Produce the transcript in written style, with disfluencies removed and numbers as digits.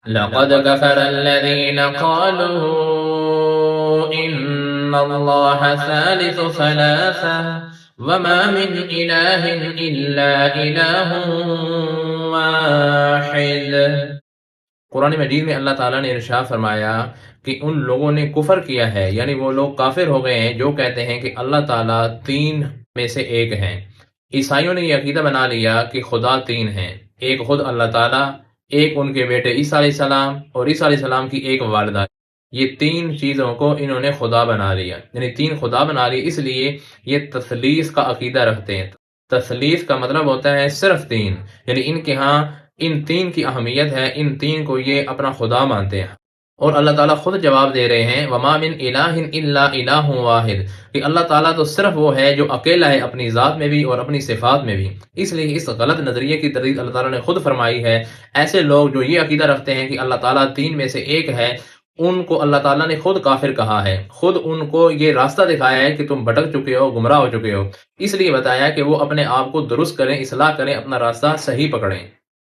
لقد كفر الذين قالوا إن الله ثالث ثلاثة وما من إله إلا إله واحد۔ قرآن مجید میں اللہ تعالیٰ نے ارشاد فرمایا کہ ان لوگوں نے کفر کیا ہے، یعنی وہ لوگ کافر ہو گئے ہیں جو کہتے ہیں کہ اللہ تعالیٰ تین میں سے ایک ہیں۔ عیسائیوں نے یہ عقیدہ بنا لیا کہ خدا تین ہیں، ایک خود اللہ تعالیٰ، ایک ان کے بیٹے عیسیٰ علیہ السلام اور عیسیٰ علیہ السلام کی ایک والدہ۔ یہ تین چیزوں کو انہوں نے خدا بنا لیا، یعنی تین خدا بنا لی، اس لیے یہ تثلیث کا عقیدہ رکھتے ہیں۔ تثلیث کا مطلب ہوتا ہے صرف تین، یعنی ان کے ہاں ان تین کی اہمیت ہے، ان تین کو یہ اپنا خدا مانتے ہیں۔ اور اللہ تعالیٰ خود جواب دے رہے ہیں وَمَا مِنْ إِلَٰهٍ إِلَّا إِلَٰهٌ وَاحِدٌ، کہ اللہ تعالیٰ تو صرف وہ ہے جو اکیلا ہے اپنی ذات میں بھی اور اپنی صفات میں بھی۔ اس لیے اس غلط نظریے کی تردید اللہ تعالیٰ نے خود فرمائی ہے۔ ایسے لوگ جو یہ عقیدہ رکھتے ہیں کہ اللہ تعالیٰ تین میں سے ایک ہے، ان کو اللہ تعالیٰ نے خود کافر کہا ہے، خود ان کو یہ راستہ دکھایا ہے کہ تم بھٹک چکے ہو، گمراہ ہو چکے ہو، اس لیے بتایا کہ وہ اپنے آپ کو درست کریں، اصلاح کریں، اپنا راستہ صحیح پکڑیں۔